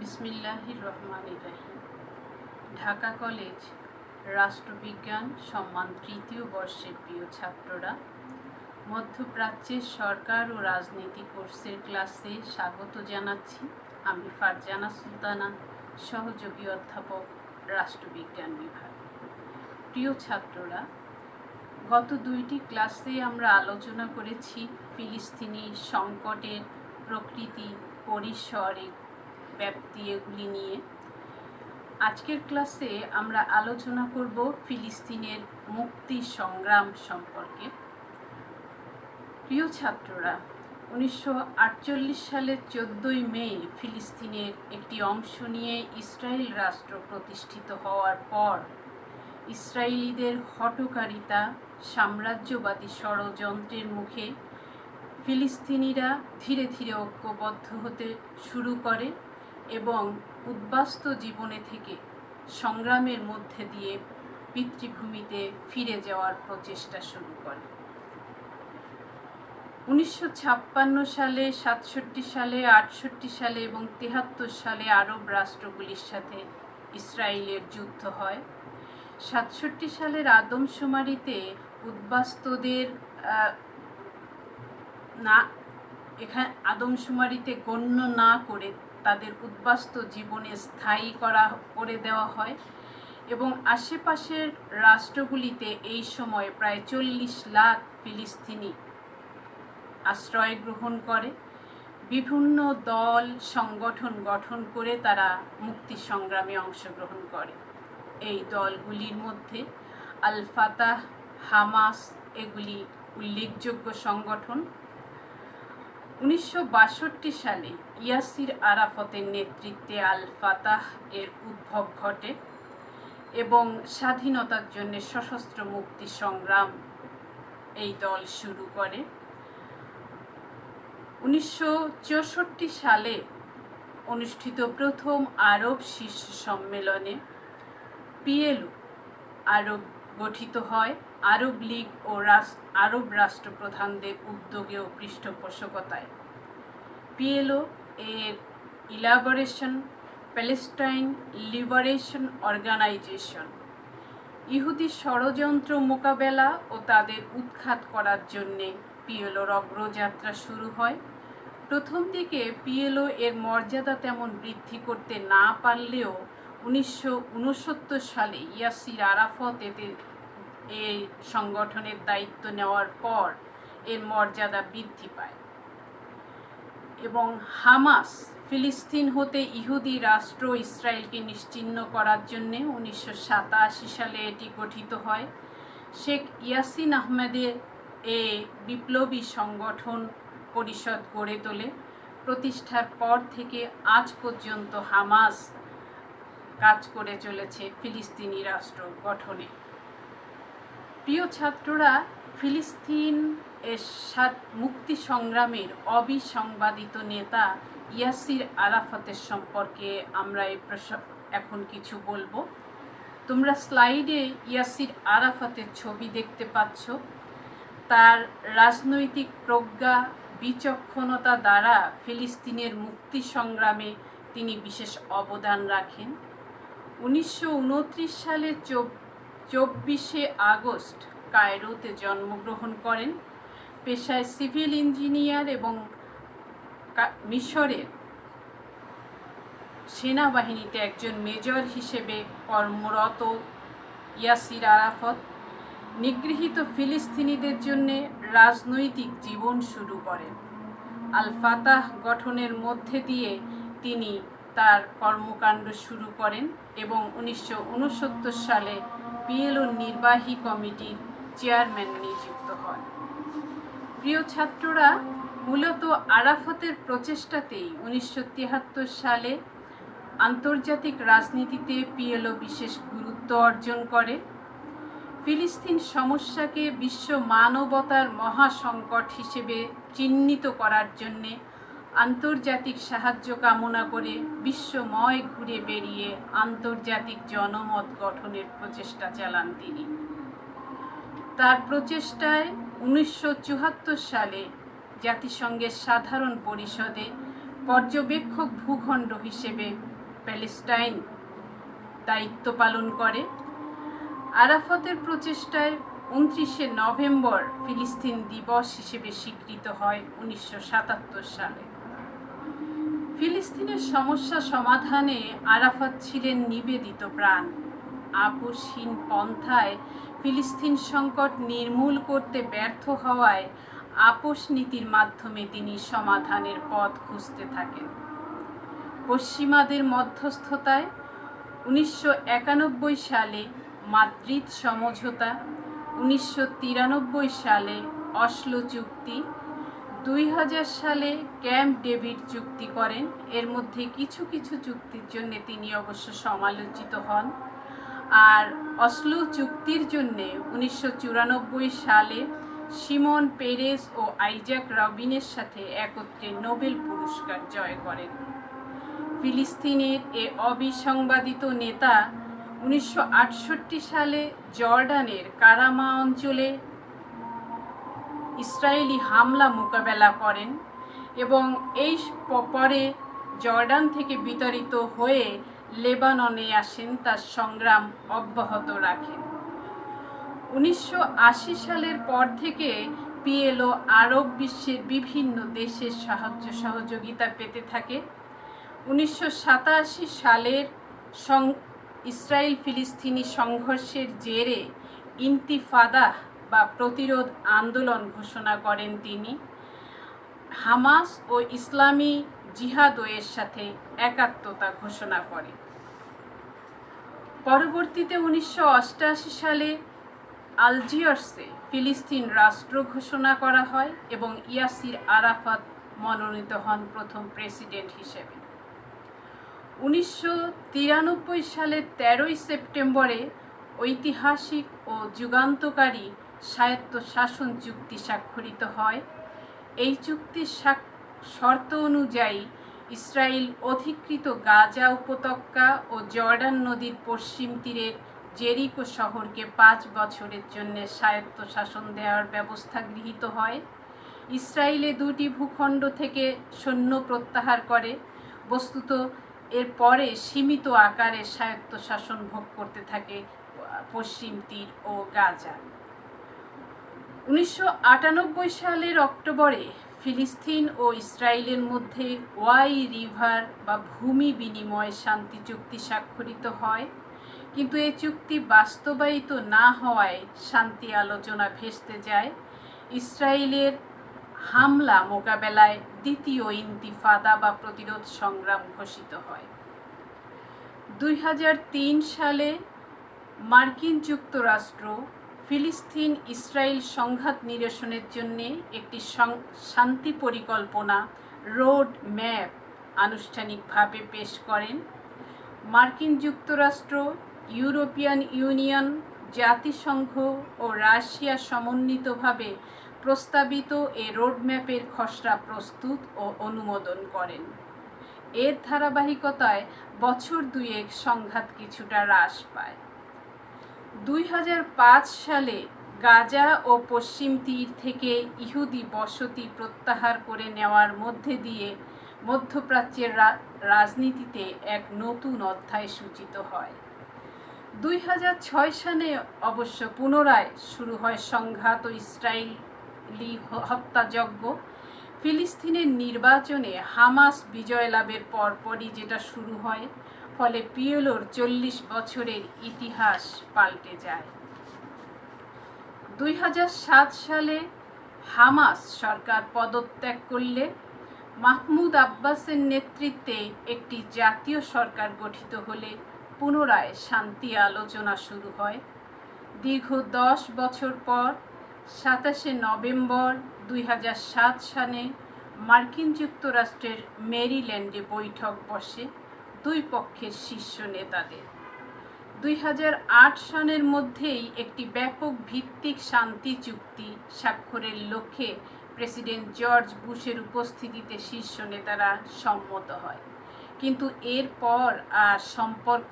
বিসমিল্লাহির রহমানির রহিম। ঢাকা কলেজ রাষ্ট্রবিজ্ঞান সম্মান তৃতীয় বর্ষের প্রিয় ছাত্ররা, মধ্যপ্রাচ্যের সরকার ও রাজনীতি কোর্সের ক্লাসে স্বাগত জানাচ্ছি। আমি ফারজানা সুলতানা, সহযোগী অধ্যাপক, রাষ্ট্রবিজ্ঞান বিভাগ। প্রিয় ছাত্ররা, গত দুইটি ক্লাসে আমরা আলোচনা করেছি ফিলিস্তিনি সংকটের প্রকৃতি, পরিসর, ব্যাপ্তি এগুলি নিয়ে। আজকের ক্লাসে আমরা আলোচনা করব ফিলিস্তিনের মুক্তি সংগ্রাম সম্পর্কে। প্রিয় ছাত্ররা, 1948 সালের 14 মে ফিলিস্তিনের একটি অংশ নিয়ে ইসরায়েল রাষ্ট্র প্রতিষ্ঠিত হওয়ার পর ইসরায়েলিদের হঠকারিতা, সাম্রাজ্যবাদী ষড়যন্ত্রের মুখে ফিলিস্তিনিরা ধীরে ধীরে ঐক্যবদ্ধ হতে শুরু করে এবং উদ্বাস্তু জীবনে থেকে সংগ্রামের মধ্যে দিয়ে পিতৃভূমিতে ফিরে যাওয়ার প্রচেষ্টা শুরু করে। 1956 সালে, 67 সালে, 68 সালে এবং 73 সালে আরব রাষ্ট্রগুলির সাথে ইসরায়েলের যুদ্ধ হয়। 67 সালের আদমশুমারিতে উদ্বাস্তুদের আদমশুমারিতে গণ্য না করে তাদের উদ্বাস্তু জীবনে স্থায়ী করে দেওয়া হয় এবং আশেপাশের রাষ্ট্রগুলিতে এই সময় প্রায় 40 লাখ ফিলিস্তিনি আশ্রয় গ্রহণ করে। বিভিন্ন দল সংগঠন গঠন করে তারা মুক্তি সংগ্রামে অংশগ্রহণ করে। এই দলগুলির মধ্যে আল ফাতাহ, হামাস এগুলি উল্লেখযোগ্য সংগঠন। 1962 সালে ইয়াসির আরাফতের নেতৃত্বে আল ফাতাহ এর উদ্ভব ঘটে এবং স্বাধীনতার জন্য সশস্ত্র মুক্তি সংগ্রাম এই দল শুরু করে। 1964 সালে অনুষ্ঠিত প্রথম আরব শীর্ষ সম্মেলনে পিএলও আরব গঠিত হয়। আরব লীগ ও আরব রাষ্ট্রপ্রধানদের উদ্যোগে ও পৃষ্ঠপোষকতায়। পিএলও এর ইলাবোরেশন প্যালেস্টাইন লিবারেশন অর্গানাইজেশন। ইহুদি ষড়যন্ত্র মোকাবেলা ও তাদের উৎখাত করার জন্যে পিএলওর অগ্রযাত্রা শুরু হয়। প্রথম দিকে পিএলও এর মর্যাদা তেমন বৃদ্ধি করতে না পারলেও 1969 সালে ইয়াসির আরাফত এই সংগঠনের দায়িত্ব নেওয়ার পর এর মর্যাদা বৃদ্ধি পায় এবং হামাস ফিলিস্তিন হতে ইহুদি রাষ্ট্র ইসরায়েলকে নিশ্চিহ্ন করার জন্য 1987 সালে এটি গঠিত হয়। শেখ ইয়াসিন আহমেদের বিপ্লবী সংগঠন পরিষদ গড়ে তোলে। প্রতিষ্ঠার পর থেকে আজ পর্যন্ত হামাস কাজ করে চলেছে ফিলিস্তিনি রাষ্ট্র গঠনে। প্রিয় ছাত্ররা, ফিলিস্তিন এর মুক্তি সংগ্রামের অবিসংবাদিত নেতা ইয়াসির আরাফতের সম্পর্কে আমরা এখন কিছু বলবো। তোমরা স্লাইডে ইয়াসির আরাফতের ছবি দেখতে পাচ্ছ। তার রাজনৈতিক প্রজ্ঞা, বিচক্ষণতা দ্বারা ফিলিস্তিনের মুক্তি সংগ্রামে তিনি বিশেষ অবদান রাখেন। 1929 সালে 24 আগস্ট কায়রোতে জন্মগ্রহণ করেন। পেশায় সিভিল ইঞ্জিনিয়ার এবং মিশরের সেনাবাহিনীতে একজন মেজর হিসেবে কর্মরত ইয়াসির আরাফত নিগৃহীত ফিলিস্তিনিদের জন্য রাজনৈতিক জীবন শুরু করেন। আল ফাতাহ গঠনের মধ্যে দিয়ে তিনি তার কর্মকাণ্ড শুরু করেন এবং 1969 সালে পিএলওর নির্বাহী কমিটির চেয়ারম্যান নিযুক্ত হন। প্রিয় ছাত্ররা, মূলত আরাফতের প্রচেষ্টাতেই 1973 সালে আন্তর্জাতিক রাজনীতিতে পিএলও বিশেষ গুরুত্ব অর্জন করে। ফিলিস্তিন সমস্যাকে বিশ্ব মানবতার মহাসংকট হিসেবে চিহ্নিত করার জন্যে আন্তর্জাতিক সাহায্য কামনা করে বিশ্বময় ঘুরে বেরিয়ে আন্তর্জাতিক জনমত গঠনের প্রচেষ্টা চালান তিনি। তার প্রচেষ্টায় 1974 সালে জাতিসংঘের সাধারণ পরিষদে পর্যবেক্ষক ভূখণ্ড হিসেবে প্যালেস্টাইন দায়িত্ব পালন করে। আরাফাতের প্রচেষ্টায় 29শে নভেম্বর ফিলিস্তিন দিবস হিসেবে স্বীকৃত হয় 1977 সালে। ফিলিস্তিনের সমস্যা সমাধানে আরাফাত ছিলেন নিবেদিত প্রাণ। আপোষহীন পন্থায় ফিলিস্তিন সংকট নির্মূল করতে ব্যর্থ হওয়ায় আপোষ নীতির মাধ্যমে তিনি সমাধানের পথ খুঁজতে থাকেন। পশ্চিমাদের মধ্যস্থতায় 1991 সালে মাদ্রিদ সমঝোতা, 1993 সালে অসলো চুক্তি, 2000 সালে ক্যাম্প ডেভিড চুক্তি করেন। এর মধ্যে কিছু কিছু চুক্তির জন্য তিনি অবশ্য সমালোচিত হন। আর অসলো চুক্তির জন্য 1994 সালে শিমন পেরেস ও আইজাক রবিনের সাথে একত্রে নোবেল পুরস্কার জয় করেন। ফিলিস্তিনের এ অবিসংবাদিত নেতা 1968 সালে জর্ডানের কারামা অঞ্চলে ইসরায়েলি হামলা মোকাবেলা করেন এবং এই পরে জর্ডান থেকে বিতাড়িত হয়ে লেবাননে আসেন, তার সংগ্রাম অব্যাহত রাখেন। 1980 সালের পর থেকে পিএলও আরব বিশ্বের বিভিন্ন দেশের সাহায্য সহযোগিতা পেতে থাকে। 1987 সালের ইসরায়েল ফিলিস্তিনি সংঘর্ষের জেরে ইন্তিফাদা বা প্রতিরোধ আন্দোলন ঘোষণা করেন তিনি। হামাস ও ইসলামী জিহাদের সাথে একাত্মতা ঘোষণা করে। পরবর্তীতে 1988 সালে আলজিয়ার্সে ফিলিস্তিন রাষ্ট্র ঘোষণা করা হয় এবং ইয়াসির আরাফাত মনোনীত হন প্রথম প্রেসিডেন্ট হিসেবে। 1993 সালের 13 সেপ্টেম্বরে ঐতিহাসিক ও যুগান্তকারী স্বায়ত্তশাসন চুক্তি স্বাক্ষরিত হয়। এই চুক্তির শর্ত অনুযায়ী ইসরায়েল অধিকৃত গাজা উপত্যকা ও জর্ডান নদীর পশ্চিম তীরের জেরিকো শহরকে 5 বছরের জন্য স্বায়ত্তশাসন দেওয়ার ব্যবস্থা গৃহীত হয়। ইসরায়েলে 2টি ভূখণ্ড থেকে সৈন্য প্রত্যাহার করে। বস্তুত এর পরে সীমিত আকারে স্বায়ত্তশাসন ভোগ করতে থাকে পশ্চিম তীর ও গাজা। 1998 সালের অক্টোবরে ফিলিস্তিন ও ইসরায়েলের মধ্যে ওয়াই রিভার বা ভূমি বিনিময় শান্তি চুক্তি স্বাক্ষরিত হয়, কিন্তু এই চুক্তি বাস্তবায়িত না হওয়ায় শান্তি আলোচনা ভেস্তে যায়। ইসরায়েলের হামলা মোকাবেলায় দ্বিতীয় ইন্তিফাদা বা প্রতিরোধ সংগ্রাম ঘোষিত হয়। 2003 সালে মার্কিন যুক্তরাষ্ট্র ফিলিস্তিন ইসরায়েল সংঘাত নিরসনের জন্য একটি শান্তি পরিকল্পনা রোড ম্যাপ আনুষ্ঠানিকভাবে পেশ করেন। মার্কিন যুক্তরাষ্ট্র, ইউরোপিয়ান ইউনিয়ন, জাতিসংঘ ও রাশিয়া সমন্বিতভাবে প্রস্তাবিত এই রোডম্যাপের খসড়া প্রস্তুত ও অনুমোদন করেন। এর ধারাবাহিকতায় বছর দুয়েক সংঘাত কিছুটা হ্রাস পায়। 2005 সালে গাজা ও পশ্চিম তীর থেকে ইহুদি বসতি প্রত্যাহার করে নেওয়ার মধ্যে দিয়ে মধ্যপ্রাচ্যের রাজনীতিতে এক নতুন অধ্যায় সূচিত হয়। 2006 সালে অবশ্য পুনরায় শুরু হয় সংঘাত ও ইসরায়েলি হত্যাযজ্ঞ। ফিলিস্তিনের নির্বাচনে হামাস বিজয় লাভের পরপরই যেটা শুরু হয়, ফলে পিএলওর 40 বছরের ইতিহাস পাল্টে যায়। 2007 সালে হামাস সরকার পদত্যাগ করলে মাহমুদ আব্বাসের নেতৃত্বে একটি জাতীয় সরকার গঠিত হলে পুনরায় শান্তি আলোচনা শুরু হয়। দীর্ঘ 10 বছর পর 27শে নভেম্বর 2007 সালে মার্কিন যুক্তরাষ্ট্রের মেরিল্যান্ডে বৈঠক বসে দুই পক্ষের শীর্ষ নেতাদের। 2008 সালের মধ্যেই একটি ব্যাপক ভিত্তিক শান্তি চুক্তি স্বাক্ষরের লক্ষ্যে প্রেসিডেন্ট জর্জ বুশের উপস্থিতিতে শীর্ষ নেতারা সম্মত হয়, কিন্তু এরপর আর সম্পর্ক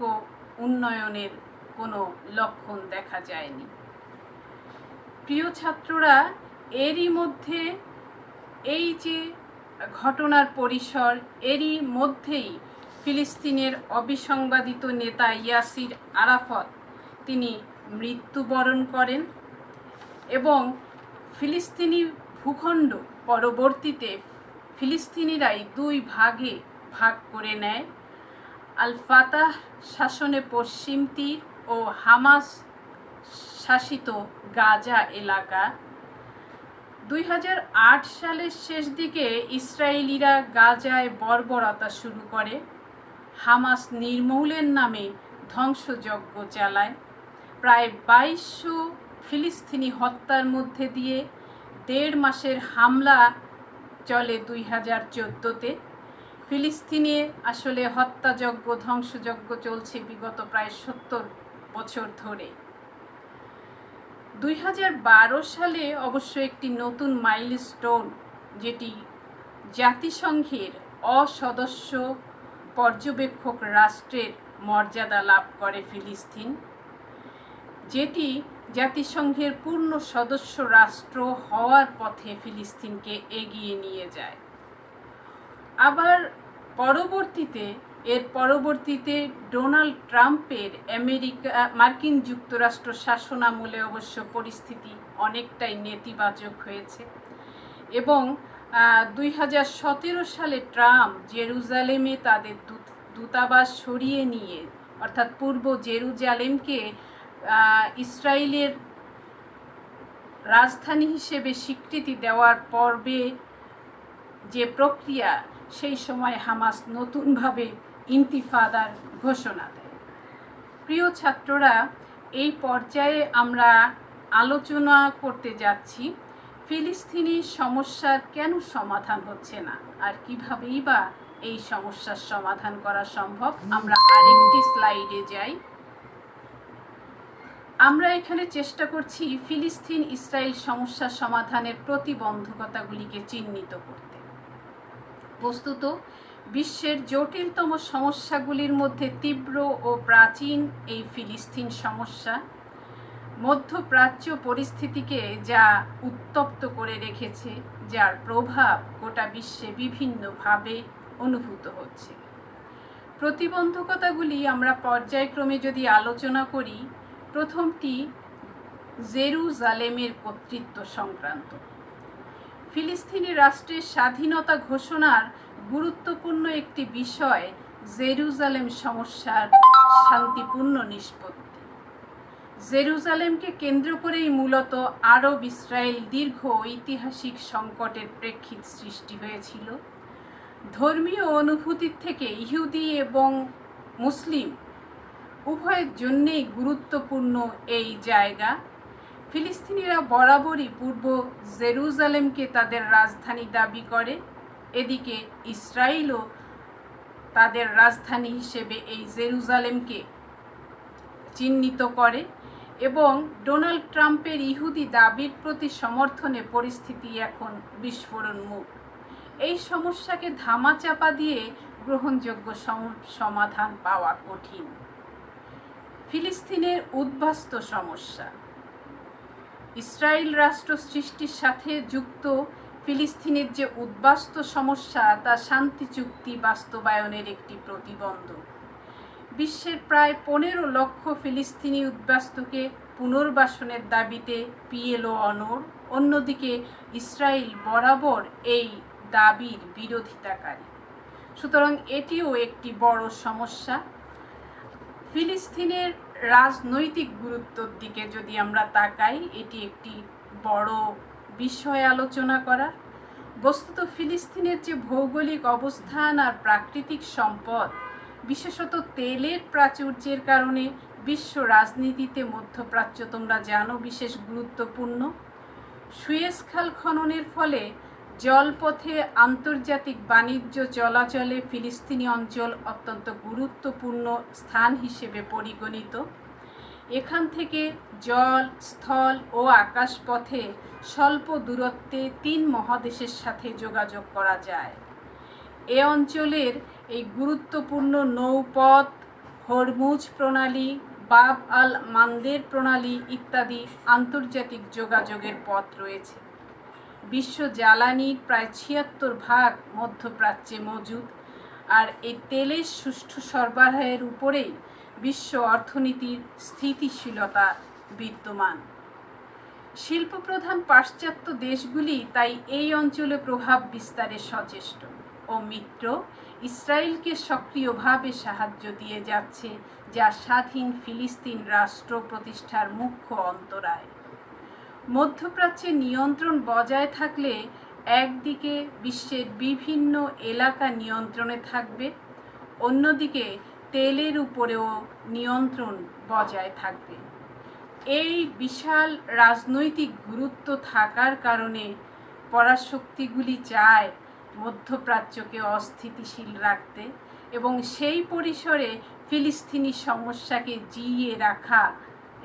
উন্নয়নের কোনো লক্ষণ দেখা যায়নি। প্রিয় ছাত্ররা, এরই মধ্যে এই যে ঘটনার পরিসর, এরই মধ্যেই ফিলিস্তিনের অবিসংবাদিত নেতা ইয়াসির আরাফাত তিনি মৃত্যুবরণ করেন এবং ফিলিস্তিনি ভূখণ্ড পরবর্তীতে ফিলিস্তিনিরাই দুই ভাগে ভাগ করে নেয়। আল ফাতাহ শাসনে পশ্চিম তীর ও হামাস শাসিত গাজা এলাকা। 2008 সালের শেষ দিকে ইসরায়েলিরা গাজায় বর্বরতা শুরু করে। হামাস নির্মূলের নামে ধ্বংসযজ্ঞ চালায়। প্রায় 2200 ফিলিস্তিনি হত্যার মধ্যে দিয়ে 1.5 মাসের হামলা চলে 2014-তে। ফিলিস্তিনে আসলে হত্যাযজ্ঞ, ধ্বংসযজ্ঞ চলছে বিগত প্রায় 70 বছর ধরে। 2012 সালে অবশ্য একটি নতুন মাইলস্টোন, যেটি জাতিসংঘের অসদস্য পর্যবেক্ষক রাষ্ট্রের মর্যাদা লাভ করে ফিলিস্তিন, যেটি জাতিসংঘের পূর্ণ সদস্য রাষ্ট্র হওয়ার পথে ফিলিস্তিনকে এগিয়ে নিয়ে যায়। আবার পরবর্তীতে ডোনাল্ড ট্রাম্পের মার্কিন যুক্তরাষ্ট্র শাসনামলে অবশ্য পরিস্থিতি অনেকটাই নেতিবাচক হয়েছে এবং 2017 সালে ট্রাম্প জেরুজালেমে তাদের দূতাবাস সরিয়ে নিয়ে, অর্থাৎ পূর্ব জেরুজালেমকে ইসরায়েলের রাজধানী হিসেবে স্বীকৃতি দেওয়ার পর্বে যে প্রক্রিয়া, সেই সময় হামাস নতুনভাবে ইন্তিফাদার ঘোষণা দেয়। প্রিয় ছাত্ররা, এই পর্যায়ে আমরা আলোচনা করতে যাচ্ছি ফিলিস্তিনি সমস্যার কেন সমাধান হচ্ছে না আর কিভাবেই বা এই সমস্যার সমাধান করা সম্ভব। আমরা আরেকটি স্লাইডে যাই। আমরা এখানে চেষ্টা করছি ফিলিস্তিন ইসরায়েল সমস্যার সমাধানের প্রতিবন্ধকতাগুলিকে চিহ্নিত করতে। বস্তুত বিশ্বের জটিলতম সমস্যাগুলির মধ্যে তীব্র ও প্রাচীন এই ফিলিস্তিন সমস্যা মধ্যপ্রাচ্য পরিস্থিতিকে যা উত্তপ্ত করে রেখেছে, যার প্রভাব গোটা বিশ্বে বিভিন্নভাবে অনুভূত হচ্ছে। প্রতিবন্ধকতাগুলি আমরা পর্যায়ক্রমে যদি আলোচনা করি, প্রথমটি জেরুজালেমের কর্তৃত্ব সংক্রান্ত। ফিলিস্তিনি রাষ্ট্রের স্বাধীনতা ঘোষণার গুরুত্বপূর্ণ একটি বিষয় জেরুজালেম সমস্যার শান্তিপূর্ণ নিষ্পত্তি। জেরুজালেমকে কেন্দ্র করেই মূলত আরব ইসরায়েল দীর্ঘ ঐতিহাসিক সংকটের প্রেক্ষিত সৃষ্টি হয়েছিল। ধর্মীয় অনুভূতির থেকে ইহুদি এবং মুসলিম উভয়ের জন্যেই গুরুত্বপূর্ণ এই জায়গা। ফিলিস্তিনিরা বরাবরই পূর্ব জেরুজালেমকে তাদের রাজধানী দাবি করে, এদিকে ইসরায়েলও তাদের রাজধানী হিসেবে এই জেরুজালেমকে চিহ্নিত করে এবং ডোনাল্ড ট্রাম্পের ইহুদি দাবির প্রতি সমর্থনে পরিস্থিতি এখন বিস্ফোরণমুখ। এই সমস্যাকে ধামাচাপা দিয়ে গ্রহণযোগ্য সমাধান পাওয়া কঠিন। ফিলিস্তিনের উদ্বাস্তু সমস্যা। ইসরায়েল রাষ্ট্র সৃষ্টির সাথে যুক্ত ফিলিস্তিনের যে উদ্বাস্তু সমস্যা, তা শান্তি চুক্তি বাস্তবায়নের একটি প্রতিবন্ধক। বিশ্বের প্রায় 15 লক্ষ ফিলিস্তিনি উদ্বাস্তুকে পুনর্বাসনের দাবিতে পিএলও অনড়। অন্যদিকে ইসরায়েল বরাবর এই দাবির বিরোধিতাকারী। সুতরাং এটিও একটি বড় সমস্যা। ফিলিস্তিনের রাজনৈতিক গুরুত্বের দিকে যদি আমরা তাকাই, এটি একটি বড় বিষয় আলোচনা করা। বস্তুত ফিলিস্তিনের যে ভৌগোলিক অবস্থান আর প্রাকৃতিক সম্পদ, বিশেষত তেলের প্রাচুর্যের কারণে বিশ্ব রাজনীতিতে মধ্যপ্রাচ্য, তোমরা জানো, বিশেষ গুরুত্বপূর্ণ। সুয়েজ খাল খননের ফলে জলপথে আন্তর্জাতিক বাণিজ্য চলাচলে ফিলিস্তিনি অঞ্চল অত্যন্ত গুরুত্বপূর্ণ স্থান হিসেবে পরিগণিত। এখান থেকে জল, স্থল ও আকাশপথে স্বল্প দূরত্বে 3 মহাদেশের সাথে যোগাযোগ করা যায়। এ অঞ্চলের এই গুরুত্বপূর্ণ নৌপথ, হরমুজ প্রণালী, বাব আল মান্দের প্রণালী ইত্যাদি আন্তর্জাতিক যোগাযোগের পথ রয়েছে। বিশ্ব জ্বালানির প্রায় ৭৬% মধ্যপ্রাচ্যে মজুদ, আর এই তেলের সুষ্ঠু সরবরাহের উপরেই বিশ্ব অর্থনীতির স্থিতিশীলতা বিদ্যমান। শিল্পপ্রধান পাশ্চাত্য দেশগুলি তাই এই অঞ্চলে প্রভাব বিস্তারে সচেষ্ট ও মিত্র ইসরায়েলকে সক্রিয়ভাবে সাহায্য দিয়ে যাচ্ছে, যা স্বাধীন ফিলিস্তিন রাষ্ট্র প্রতিষ্ঠার মুখ্য অন্তরায়। মধ্যপ্রাচ্যে নিয়ন্ত্রণ বজায় থাকলে একদিকে বিশ্বের বিভিন্ন এলাকা নিয়ন্ত্রণে থাকবে, অন্যদিকে তেলের উপরেও নিয়ন্ত্রণ বজায় থাকবে। এই বিশাল রাজনৈতিক গুরুত্ব থাকার কারণে পরাশক্তিগুলি চায় মধ্যপ্রাচ্যকে অস্থিতিশীল রাখতে এবং সেই পরিসরে ফিলিস্তিনি সমস্যাকে জিইয়ে রাখা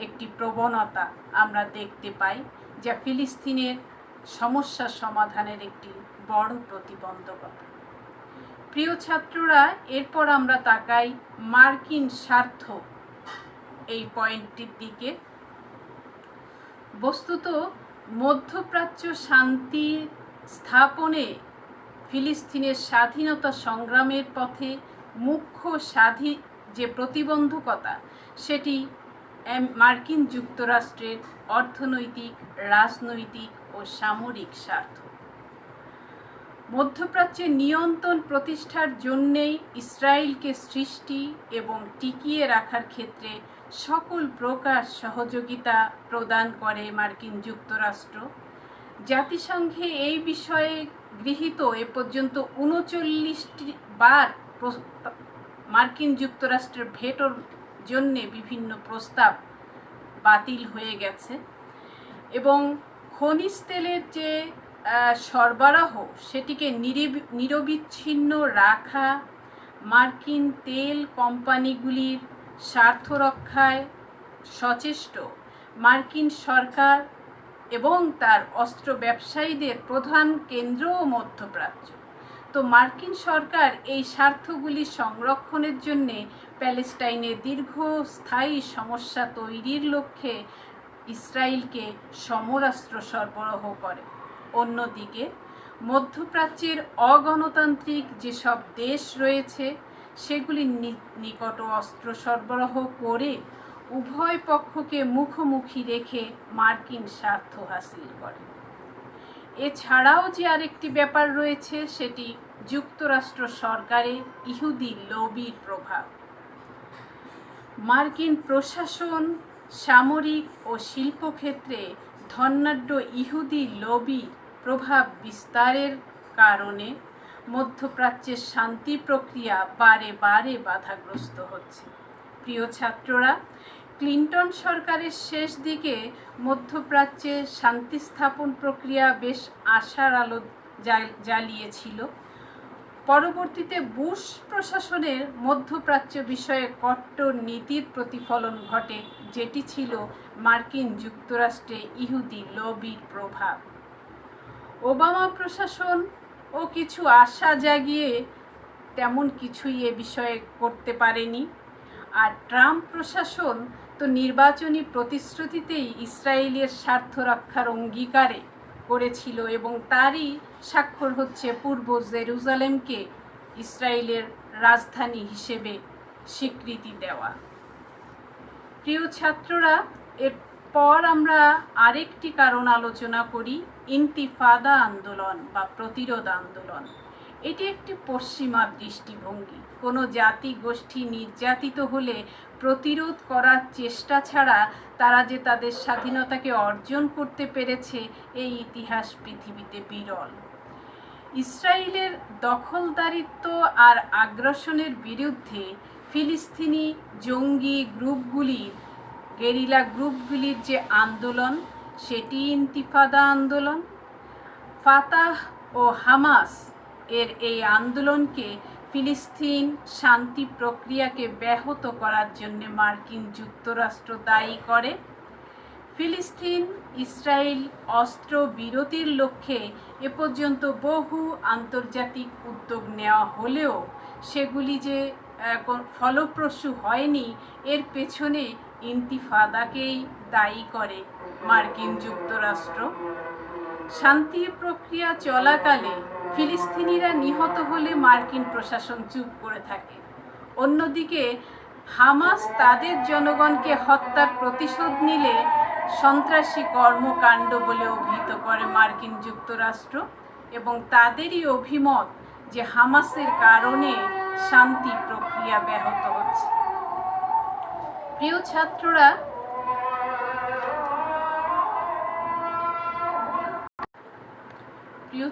একটি প্রবণতা আমরা দেখতে পাই, যা ফিলিস্তিনের সমস্যা সমাধানের একটি বড় প্রতিবন্ধকতা। প্রিয় ছাত্ররা, এরপর আমরা তাকাই মার্কিন স্বার্থ এই পয়েন্টটির দিকে। বস্তুত মধ্যপ্রাচ্য শান্তি স্থাপনে ফিলিস্তিনের স্বাধীনতা সংগ্রামের পথে মুখ্য যে প্রতিবন্ধকতা, সেটি মার্কিন যুক্তরাষ্ট্রের অর্থনৈতিক, রাজনৈতিক ও সামরিক স্বার্থ। মধ্যপ্রাচ্যে নিয়ন্ত্রণ প্রতিষ্ঠার জন্যেই ইসরায়েলকে সৃষ্টি এবং টিকিয়ে রাখার ক্ষেত্রে সকল প্রকার সহযোগিতা প্রদান করে মার্কিন যুক্তরাষ্ট্র। জাতিসংঘে এই বিষয়ে গৃহীত এ পর্যন্ত ৩৯টি বার মার্কিন যুক্তরাষ্ট্রের ভেটোর জন্যে বিভিন্ন প্রস্তাব বাতিল হয়ে গেছে এবং খনিজ তেলের যে সরবরাহ সেটিকে নিরবিচ্ছিন্ন রাখা, মার্কিন তেল কোম্পানিগুলির স্বার্থ রক্ষায় সচেষ্ট মার্কিন সরকার এবং তার অস্ত্র ব্যবসায়ীদের প্রধান কেন্দ্রও মধ্যপ্রাচ্য। তো মার্কিন সরকার এই স্বার্থগুলি সংরক্ষণের জন্যে প্যালেস্টাইনে দীর্ঘস্থায়ী সমস্যা তৈরির লক্ষ্যে ইসরায়েলকে সমরাস্ত্র সরবরাহ করে। অন্যদিকে মধ্যপ্রাচ্যের অগণতান্ত্রিক যেসব দেশ রয়েছে সেগুলির নিকট অস্ত্র সরবরাহ করে উভয় পক্ষকে মুখোমুখি রেখে মার্কিন স্বার্থ হাসিল করে। এছাড়াও যে আরেকটি ব্যাপার রয়েছে, সেটি যুক্তরাষ্ট্র সরকারের ইহুদি লবির প্রভাব। মার্কিন প্রশাসন, সামরিক ও শিল্পক্ষেত্রে ধনাঢ্য ইহুদি লবি প্রভাব বিস্তারের কারণে মধ্যপ্রাচ্যের শান্তি প্রক্রিয়া বারে বারে বাধাগ্রস্ত হচ্ছে। প্রিয় ছাত্ররা, ক্লিন্টন সরকারের শেষ দিকে মধ্যপ্রাচ্যে শান্তি স্থাপন প্রক্রিয়া বেশ আশার আলো জ্বালিয়েছিল। পরবর্তীতে বুশ প্রশাসনের মধ্যপ্রাচ্য বিষয়ে কট্টর নীতির প্রতিফলন ঘটে, যেটি ছিল মার্কিন যুক্তরাষ্ট্রে ইহুদি লবির প্রভাব। ওবামা প্রশাসন ও কিছু আশা জাগিয়ে তেমন কিছুই এ বিষয়ে করতে পারেনি, আর ট্রাম্প প্রশাসন তো নির্বাচনী প্রতিশ্রুতিতেই ইসরায়েলের স্বার্থ রক্ষার অঙ্গীকারে করেছিল এবং তারই স্বাক্ষর হচ্ছে পূর্ব জেরুজালেমকে ইসরায়েলের রাজধানী হিসেবে স্বীকৃতি দেওয়া। প্রিয় ছাত্ররা, এরপর আমরা আরেকটি কারণ আলোচনা করি, ইন্তিফাদা আন্দোলন বা প্রতিরোধ আন্দোলন। এটি একটি পশ্চিমা দৃষ্টিভঙ্গি। কোনো জাতি গোষ্ঠী নির্যাতিত হলে প্রতিরোধ করার চেষ্টা ছাড়া তারা যে তাদের স্বাধীনতাকে অর্জন করতে পেরেছে, এই ইতিহাস পৃথিবীতে বিরল। ইসরায়েলের দখলদারিত্ব আর আগ্রাসনের বিরুদ্ধে ফিলিস্তিনি জঙ্গি গ্রুপগুলির, গেরিলা গ্রুপগুলির যে আন্দোলন, সেটি ইন্তিফাদা আন্দোলন। ফাতাহ ও হামাস এর এই আন্দোলনকে ফিলিস্তিন শান্তি প্রক্রিয়াকে ব্যাহত করার জন্য মার্কিন যুক্তরাষ্ট্র দায়ী করে। ফিলিস্তিন ইসরায়েল অস্ত্র বিরতির লক্ষ্যে এ পর্যন্ত বহু আন্তর্জাতিক উদ্যোগ নেওয়া হলেও সেগুলি যে ফলপ্রসূ হয়নি, এর পেছনে ইন্তিফাদাকেই দায়ী করে মার্কিন যুক্তরাষ্ট্র। শান্তি প্রক্রিয়া চলাকালে ফিলিস্তিনিরা নিহত হলে মার্কিন প্রশাসন চুপ করে থাকে। অন্যদিকে হামাস তাদের জনগণকে হত্যার প্রতিশোধ নিলে সন্ত্রাসী কর্মকাণ্ড বলে অভিহিত করে মার্কিন যুক্তরাষ্ট্র, এবং তাদেরই অভিমত যে হামাসের কারণে শান্তি প্রক্রিয়া ব্যাহত হচ্ছে। প্রিয়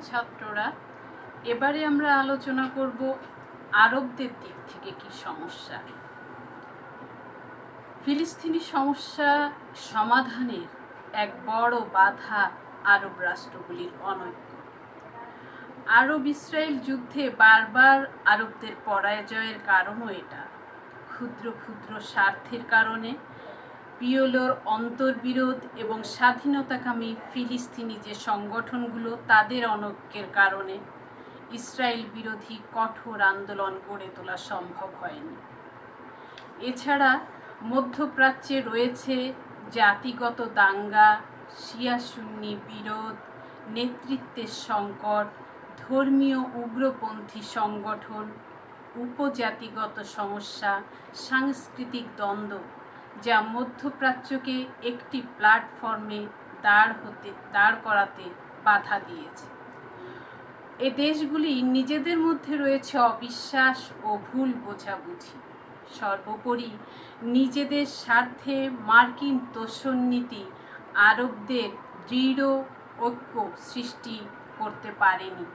ছাত্ররা, এবারে আমরা আলোচনা করব আরবদের দিক থেকে কি সমস্যা। ফিলিস্তিনি সমস্যা সমাধানের এক বড় বাধা আরব রাষ্ট্রগুলির অনৈক্য। আরব ইসরায়েল যুদ্ধে বারবার আরবদের পরাজয়ের কারণও এটা। ক্ষুদ্র ক্ষুদ্র স্বার্থের কারণে পিএলওর অন্তর্বিরোধ এবং স্বাধীনতাকামী ফিলিস্তিনি যে সংগঠনগুলো, তাদের অনৈক্যের কারণে ইসরায়েল বিরোধী কঠোর আন্দোলন গড়ে তোলা সম্ভব হয়নি। এছাড়া মধ্যপ্রাচ্যে রয়েছে জাতিগত দাঙ্গা, শিয়া সুন্নি বিরোধ, নেতৃত্বের সংকট, ধর্মীয় উগ্রপন্থী সংগঠন, উপজাতিগত সমস্যা, সাংস্কৃতিক দ্বন্দ্ব, যা মধ্যপ্রাচ্যকে একটি প্ল্যাটফর্মে দাঁড় করাতে বাধা দিয়েছে। এ দেশগুলি নিজেদের মধ্যে রয়েছে অবিশ্বাস ও ভুল বোঝাবুঝি। সর্বোপরি নিজেদের স্বার্থে মার্কিন তোষণনীতি আরবদের দৃঢ় ঐক্য সৃষ্টি করতে পারেনি।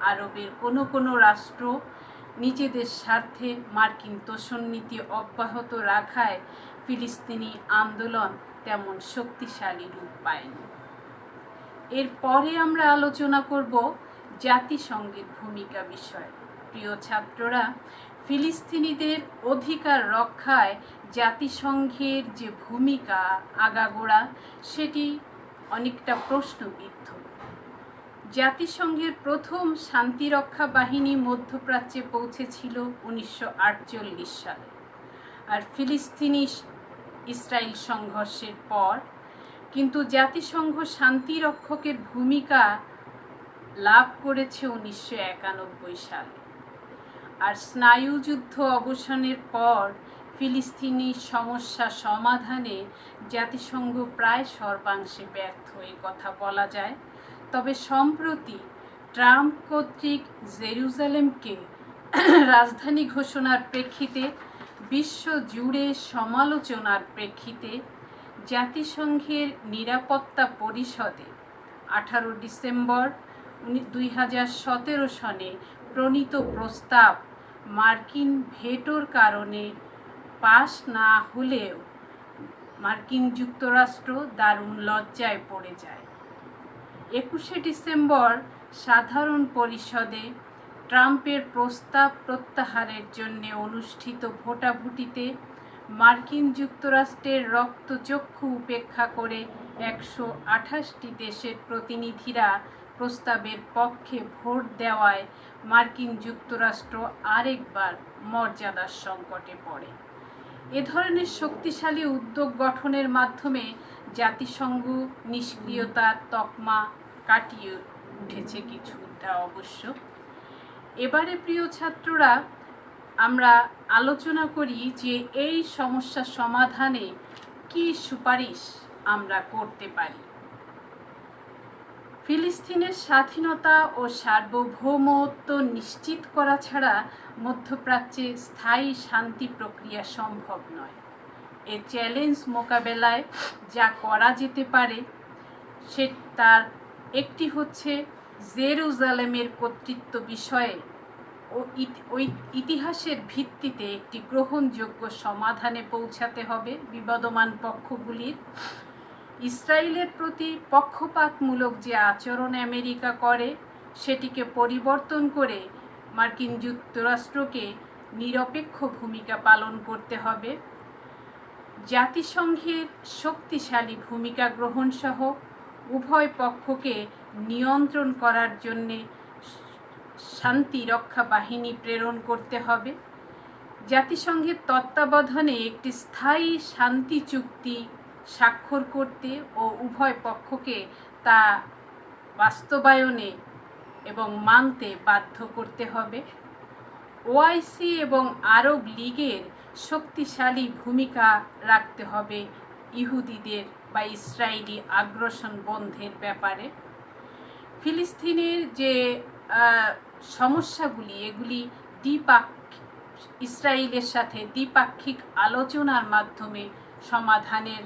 আরবের কোনো রাষ্ট্র নিজেদের স্বার্থে মার্কিন তোষণনীতি অব্যাহত রাখায় ফিলিস্তিনি আন্দোলন তেমন শক্তিশালী রূপ পায়নি। এরপরে আমরা আলোচনা করব জাতিসংঘের ভূমিকা বিষয়ে। প্রিয় ছাত্ররা, ফিলিস্তিনিদের অধিকার রক্ষায় জাতিসংঘের যে ভূমিকা আগাগোড়া, সেটি অনেকটা প্রশ্নবিদ্ধ। জাতিসংঘের প্রথম শান্তিরক্ষা বাহিনী মধ্যপ্রাচ্যে পৌঁছেছিল 1948 সালে, আর ফিলিস্তিনি ইসরায়েল সংঘর্ষের পর কিন্তু জাতিসংঘ শান্তিরক্ষকের ভূমিকা লাভ করেছে 1991 সালে। আর স্নায়ুযুদ্ধ অবসানের পর ফিলিস্তিনি সমস্যা সমাধানে জাতিসংঘ প্রায় সর্বাংশে ব্যর্থ, এই কথা বলা যায়। তবে সম্প্রতি ট্রাম্প কর্তৃক জেরুজালেমকে রাজধানী ঘোষণার প্রেক্ষিতে, বিশ্ব জুড়ে সমালোচনার প্রেক্ষিতে জাতিসংঘের নিরাপত্তা পরিষদে 18 ডিসেম্বর 2017 সনে প্রণীত প্রস্তাব মার্কিন ভেটোর কারণে পাশ না হলেও মার্কিন যুক্তরাষ্ট্র দারুণ লজ্জায় পড়ে যায়। 21 ডিসেম্বর সাধারণ পরিষদে ট্রাম্পের প্রস্তাব প্রত্যাহারের জন্য অনুষ্ঠিত ভোটাভুটিতে মার্কিন যুক্তরাষ্ট্রের রক্তচক্ষু উপেক্ষা করে 128টি দেশের প্রতিনিধিরা প্রস্তাবের পক্ষে ভোট দেওয়ায় মার্কিন যুক্তরাষ্ট্র আরেকবার মর্যাদার সংকটে পড়ে। এ ধরনের শক্তিশালী উদ্যোগ গঠনের মাধ্যমে জাতিসংঘ নিষ্ক্রিয়তার তকমা কাটিয়ে উঠেছে কিছুটা অবশ্য। এবারে প্রিয় ছাত্ররা, আমরা আলোচনা করি যে এই সমস্যা সমাধানে কি সুপারিশ আমরা করতে পারি। ফিলিস্তিনের স্বাধীনতা ও সার্বভৌমত্ব নিশ্চিত করা ছাড়া মধ্যপ্রাচ্যে স্থায়ী শান্তি প্রক্রিয়া সম্ভব নয়। এই চ্যালেঞ্জ মোকাবেলায় যা করা যেতে পারে তার একটি হচ্ছে জেরুজালেমের কর্তৃত্ব বিষয়ে ওই ইতিহাসের ভিত্তিতে একটি গ্রহণযোগ্য সমাধানে পৌঁছাতে হবে বিবাদমান পক্ষগুলির। ইসরায়েলের প্রতি পক্ষপাতমূলক যে আচরণ আমেরিকা করে, সেটিকে পরিবর্তন করে মার্কিন যুক্তরাষ্ট্রকে নিরপেক্ষ ভূমিকা পালন করতে হবে। জাতিসংঘের শক্তিশালী ভূমিকা গ্রহণ সহ উভয় পক্ষকে নিয়ন্ত্রণ করার জন্যে শান্তি রক্ষা বাহিনী প্রেরণ করতে হবে। জাতিসংঘের তত্ত্বাবধানে একটি স্থায়ী শান্তি চুক্তি স্বাক্ষর করতে ও উভয় পক্ষকে তা বাস্তবায়নে এবং মানতে বাধ্য করতে হবে। ওআইসি এবং আরব লীগের শক্তিশালী ভূমিকা রাখতে হবে ইহুদিদের বা ইসরায়েলি আগ্রাসন বন্ধের ব্যাপারে। ফিলিস্তিনের যে সমস্যাগুলি, এগুলি ইসরায়েলের সাথে দ্বিপাক্ষিক আলোচনার মাধ্যমে সমাধানের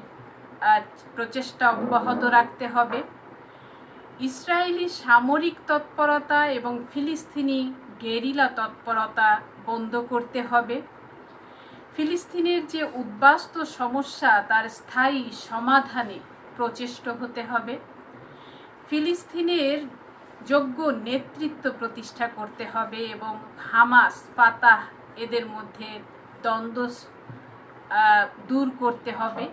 প্রচেষ্টা অব্যাহত রাখতে হবে। ইসরায়েলি সামরিক তৎপরতা এবং ফিলিস্তিনি গেরিলা তৎপরতা বন্ধ করতে হবে। ফিলিস্তিনের যে উদ্বাস্তু সমস্যা, তার স্থায়ী সমাধানে প্রচেষ্ট হতে হবে। ফিলিস্তিনের যোগ্য নেতৃত্ব প্রতিষ্ঠা করতে হবে এবং হামাস, ফাতাহ এদের মধ্যে দ্বন্দ্ব দূর করতে হবে।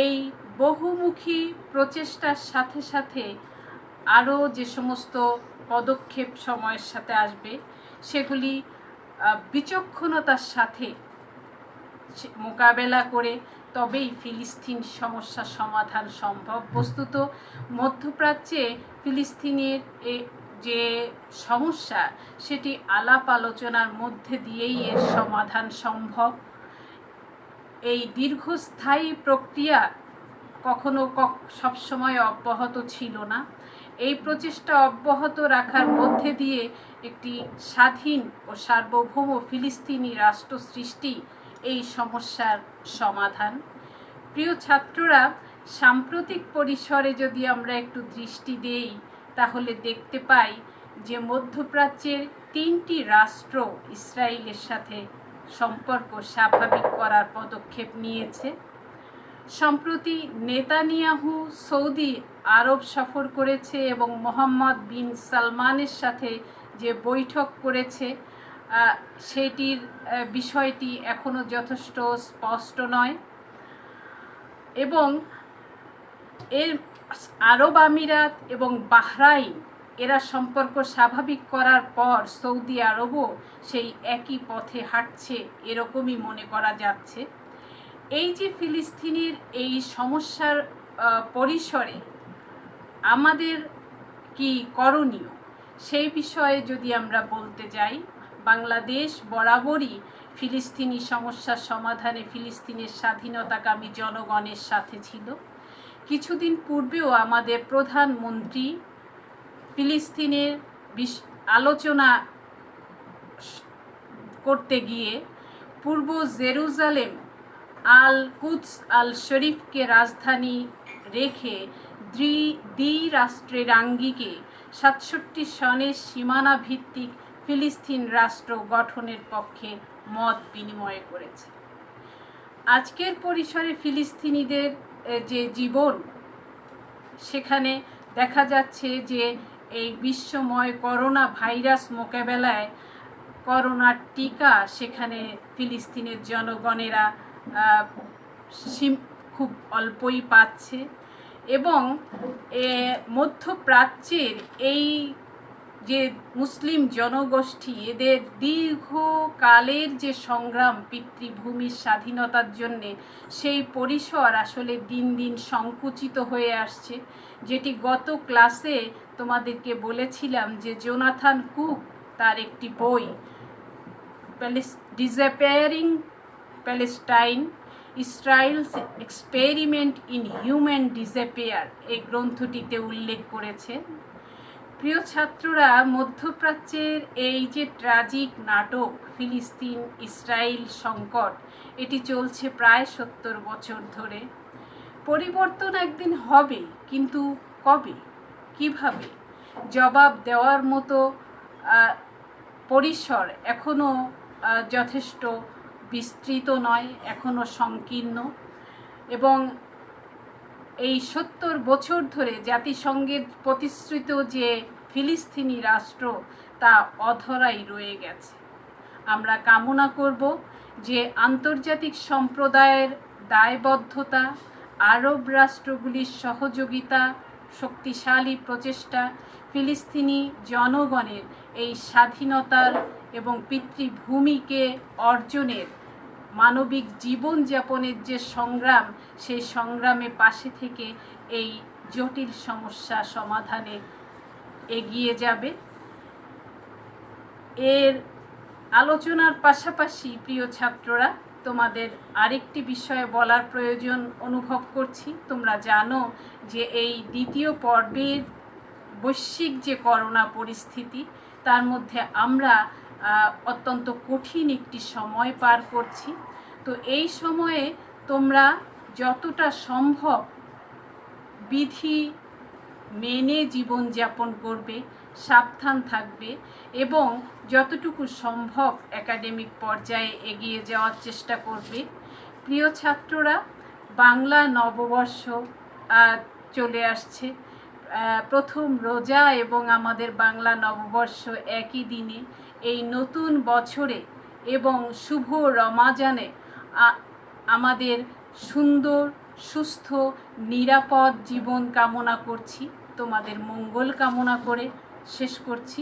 এই বহুমুখী প্রচেষ্টার সাথে সাথে আরও যে সমস্ত পদক্ষেপ সময়ের সাথে আসবে, সেগুলি বিচক্ষণতার সাথে মোকাবেলা করে তবেই ফিলিস্তিন সমস্যার সমাধান সম্ভব। বস্তুত মধ্যপ্রাচ্যে ফিলিস্তিনের যে সমস্যা, সেটি আলাপ আলোচনার মধ্যে দিয়েই এর সমাধান সম্ভব। এই দীর্ঘস্থায়ী প্রক্রিয়া কখনো সবসময় অব্যাহত ছিল না। এই প্রচেষ্টা অব্যাহত রাখার মধ্যে দিয়ে একটি স্বাধীন ও সার্বভৌম ফিলিস্তিনি রাষ্ট্র সৃষ্টি এই সমস্যার সমাধান। প্রিয় ছাত্ররা, সাম্প্রতিক পরিসরে যদি আমরা একটু দৃষ্টি দেই, তাহলে দেখতে পাই যে মধ্যপ্রাচ্যের 3টি রাষ্ট্র ইসরায়েলের সাথে সম্পর্ক স্বাভাবিক করার পদক্ষেপ নিয়েছে। সম্প্রতি নেতানিয়াহু সৌদি আরব সফর করেছে এবং মোহাম্মদ বিন সালমানের সাথে যে বৈঠক করেছে, সেটির বিষয়টি এখনও যথেষ্ট স্পষ্ট নয়। এবং এর আরব আমিরাত এবং বাহরাইন এরা সম্পর্ক স্বাভাবিক করার পর সৌদি আরবও সেই একই পথে হাঁটছে, এরকমই মনে করা যাচ্ছে। এই যে ফিলিস্তিনের এই সমস্যার পরিসরে আমাদের কি করণীয়, সেই বিষয়ে যদি আমরা বলতে যাই, বাংলাদেশ বরাবরই ফিলিস্তিনি সমস্যার সমাধানে ফিলিস্তিনের স্বাধীনতাকামী জনগণের সাথে ছিল। কিছুদিন পূর্বেও আমাদের প্রধানমন্ত্রী ফিলিস্তিনের আলোচনা করতে গিয়ে পূর্ব জেরুজালেম আল কুদস আল শরীফকে রাজধানী রেখে দ্বিরাষ্ট্রের আঙ্গিকে 67 সনের সীমানা ভিত্তিক ফিলিস্তিন রাষ্ট্র গঠনের পক্ষে মত বিনিময় করেছে। আজকের পরিসরে ফিলিস্তিনিদের যে জীবন, সেখানে দেখা যাচ্ছে যে এই বিশ্বময় করোনা ভাইরাস মোকাবেলায় করোনার টিকা সেখানে ফিলিস্তিনের জনগণেরা খুব অল্পই পাচ্ছে। এবং মধ্যপ্রাচ্যের এই যে মুসলিম জনগোষ্ঠী, এদের দীর্ঘকালের যে সংগ্রাম পিতৃভূমির স্বাধীনতার জন্যে, সেই পরিসর আসলে দিন দিন সংকুচিত হয়ে আসছে। যেটি গত ক্লাসে তোমাদেরকে বলেছিলাম যে জোনাথন কুক তার একটি বই disappearing Palestine, Israel's experiment in human disappear, এই গ্রন্থটিতে উল্লেখ করেছে। প্রিয় ছাত্ররা, মধ্যপ্রাচ্যের এই যে ট্র্যাজিক নাটক ফিলিস্তিন ইসরায়েল সংকট, এটি চলছে প্রায় 70 বছর ধরে। পরিবর্তন একদিন হবে, কিন্তু কবে, কিভাবে, জবাব দেওয়ার মতো পরিসর এখনও যথেষ্ট বিস্তৃত নয়, এখনও সংকীর্ণ। এবং এই 70 বছর ধরে জাতিসংঘের প্রতিশ্রুত যে ফিলিস্তিনি রাষ্ট্র, তা অধরাই রয়ে গেছে। আমরা কামনা করব যে আন্তর্জাতিক সম্প্রদায়ের দায়বদ্ধতা, আরব রাষ্ট্রগুলির সহযোগিতা, শক্তিশালী প্রচেষ্টা ফিলিস্তিনি জনগণের এই স্বাধীনতার এবং পিতৃভূমিকে অর্জনের, মানবিক জীবনযাপনের যে সংগ্রাম, সেই সংগ্রামে পাশে থেকে এই জটিল সমস্যা সমাধানে এগিয়ে যাবে। এর আলোচনার পাশাপাশি প্রিয় ছাত্ররা, তোমাদের আরেকটি বিষয়ে বলার প্রয়োজন অনুভব করছি। তোমরা জানো যে এই দ্বিতীয় পর্বের বৈশ্বিক যে করোনা পরিস্থিতি, তার মধ্যে আমরা অত্যন্ত কঠিন একটি সময় পার করছি। তো এই সময়ে তোমরা যতটা সম্ভব বিধি মেনে জীবনযাপন করবে, সাবধান থাকবে এবং যতটুকু সম্ভব একাডেমিক পর্যায়ে এগিয়ে যাওয়ার চেষ্টা করবে। প্রিয় ছাত্ররা, বাংলা নববর্ষ চলে আসছে। প্রথম রোজা এবং আমাদের বাংলা নববর্ষ একই দিনে। এই নতুন বছরে এবং শুভ রমাজানে আমাদের সুন্দর, সুস্থ, নিরাপদ জীবন কামনা করছি। তোমাদের মঙ্গল কামনা করে শেষ করছি।